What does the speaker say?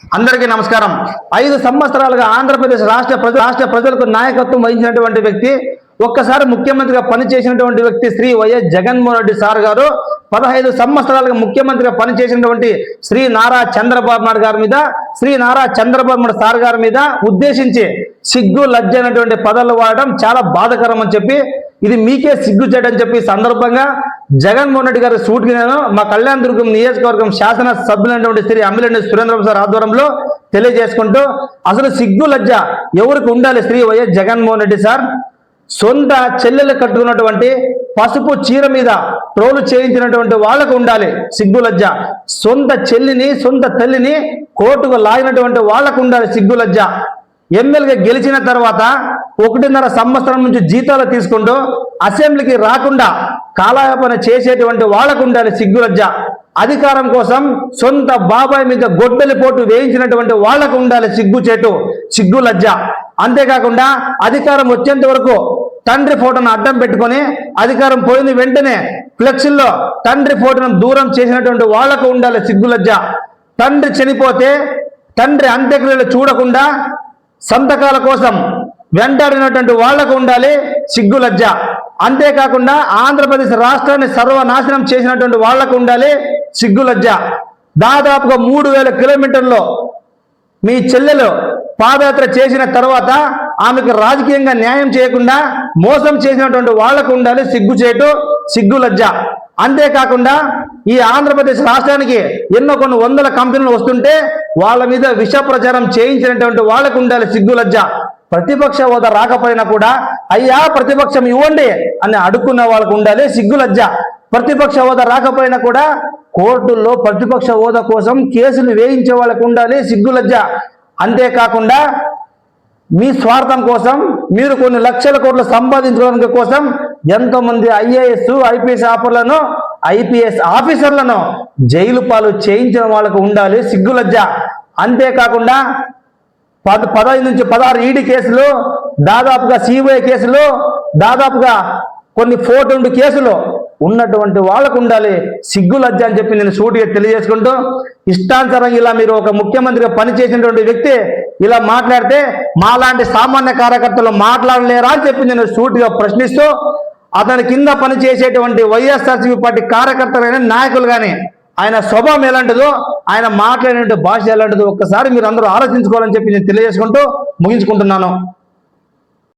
అందరికీ నమస్కారం. 5 సంవత్సరాలుగా ఆంధ్రప్రదేశ్ రాష్ట్ర ప్రజలకు నాయకత్వం వహించినటువంటి వ్యక్తి, ఒక్కసారి ముఖ్యమంత్రిగా పనిచేసినటువంటి వ్యక్తి శ్రీ వైఎస్ జగన్మోహన్ రెడ్డి సార్ గారు 15 సంవత్సరాలుగా ముఖ్యమంత్రిగా పనిచేసినటువంటి శ్రీ నారా చంద్రబాబు నాయుడు గారి మీద, శ్రీ నారా చంద్రబాబు నాయుడు సార్ గారి మీద ఉద్దేశించి సిగ్గు లజ్జ అనేటువంటి పదాలు వాడడం చాలా బాధాకరం అని చెప్పి, ఇది మీకే సిగ్గు చేయడం చెప్పి సందర్భంగా జగన్మోహన్ రెడ్డి గారి సూటికి నేను మా కళ్యాణదుర్గం నియోజకవర్గం శాసన సభ్యులైనటువంటి శ్రీ అమ్మిరెడ్డి సురేంద్రబాబు సార్ ఆధ్వర్యంలో తెలియజేసుకుంటూ, అసలు సిగ్గు లజ్జ ఎవరికి ఉండాలి? శ్రీ వైఎస్ జగన్మోహన్ రెడ్డి సార్ సొంత చెల్లెలు కట్టుకున్నటువంటి పసుపు చీర మీద ట్రోలు చేయించినటువంటి వాళ్ళకు ఉండాలి సిగ్గు లజ్జ. సొంత చెల్లిని, సొంత తల్లిని కోర్టుకు లాగినటువంటి వాళ్ళకు ఉండాలి సిగ్గు లజ్జ. ఎమ్మెల్యేగా గెలిచిన తర్వాత 1.5 సంవత్సరం నుంచి జీతాలు తీసుకుంటూ అసెంబ్లీకి రాకుండా కాలయాపన చేసేటువంటి వాళ్ళకు ఉండాలి సిగ్గులజ్జ. అధికారం కోసం సొంత బాబాయ్ మీద గొడ్డలి పోటు వేయించినటువంటి వాళ్ళకు ఉండాలి సిగ్గులజ్జ. అంతేకాకుండా అధికారం వచ్చేంత వరకు తండ్రి ఫోటోను అడ్డం పెట్టుకొని అధికారం పోయిన వెంటనే ఫ్లెక్సీల్లో తండ్రి ఫోటోను దూరం చేసినటువంటి వాళ్ళకు ఉండాలి సిగ్గులజ్జ. తండ్రి చనిపోతే తండ్రి అంత్యక్రియలు చూడకుండా సంతకాల కోసం వెంటాడినటువంటి వాళ్లకు ఉండాలి సిగ్గులజ్జ. అంతేకాకుండా ఆంధ్రప్రదేశ్ రాష్ట్రాన్ని సర్వనాశనం చేసినటువంటి వాళ్లకు ఉండాలి సిగ్గులజ్జ. దాదాపుగా 3000 కిలోమీటర్లో మీ చెల్లెలు పాదయాత్ర చేసిన తర్వాత ఆమెకు రాజకీయంగా న్యాయం చేయకుండా మోసం చేసినటువంటి వాళ్లకు ఉండాలి సిగ్గులజ్జ. అంతేకాకుండా ఈ ఆంధ్రప్రదేశ్ రాష్ట్రానికి కొన్ని వందల కంపెనీలు వస్తుంటే వాళ్ళ మీద విష ప్రచారం చేయించినటువంటి వాళ్ళకు ఉండాలి సిగ్గులజ్జ. ప్రతిపక్ష హోదా రాకపోయినా కూడా అయ్యా ప్రతిపక్షం ఇవ్వండి అని అడుక్కున్న వాళ్ళకు ఉండాలి సిగ్గులజ్జ. ప్రతిపక్ష హోదా రాకపోయినా కూడా కోర్టుల్లో ప్రతిపక్ష హోదా కోసం కేసులు వేయించే వాళ్ళకు ఉండాలి సిగ్గులజ్జ. అంతేకాకుండా మీ స్వార్థం కోసం మీరు కొన్ని లక్షల కోట్లు సంపాదించుకోవడానికి కోసం ఎంతో మంది ఐపీఎస్ ఆఫీసర్లను జైలు పాలు చేయించిన వాళ్ళకు ఉండాలి సిగ్గులజ్జ. అంతేకాకుండా 15 నుంచి 16 ఈడీ కేసులు, దాదాపుగా సిబిఐ కేసులు, దాదాపుగా కొన్ని 420 కేసులు ఉన్నటువంటి వాళ్ళకు ఉండాలి సిగ్గులజ్జ అని చెప్పి నేను సూటిగా తెలియజేసుకుంటూ, ఇష్టానుసారంగా ఇలా మీరు ఒక ముఖ్యమంత్రిగా పనిచేసినటువంటి వ్యక్తి ఇలా మాట్లాడితే మాలాంటి సామాన్య కార్యకర్తలు మాట్లాడలేరా అని చెప్పి నేను సూటిగా ప్రశ్నిస్తూ, అతని కింద పనిచేసేటువంటి వైఎస్ఆర్సీపీ పార్టీ కార్యకర్తలు కానీ నాయకులు కానీ ఆయన స్వభావం ఎలాంటిదో, ఆయన మాట్లాడినటువంటి భాష ఎలాంటిదో ఒక్కసారి మీరు అందరూ ఆలోచించుకోవాలని చెప్పి నేను తెలియజేసుకుంటూ ముగించుకుంటున్నాను.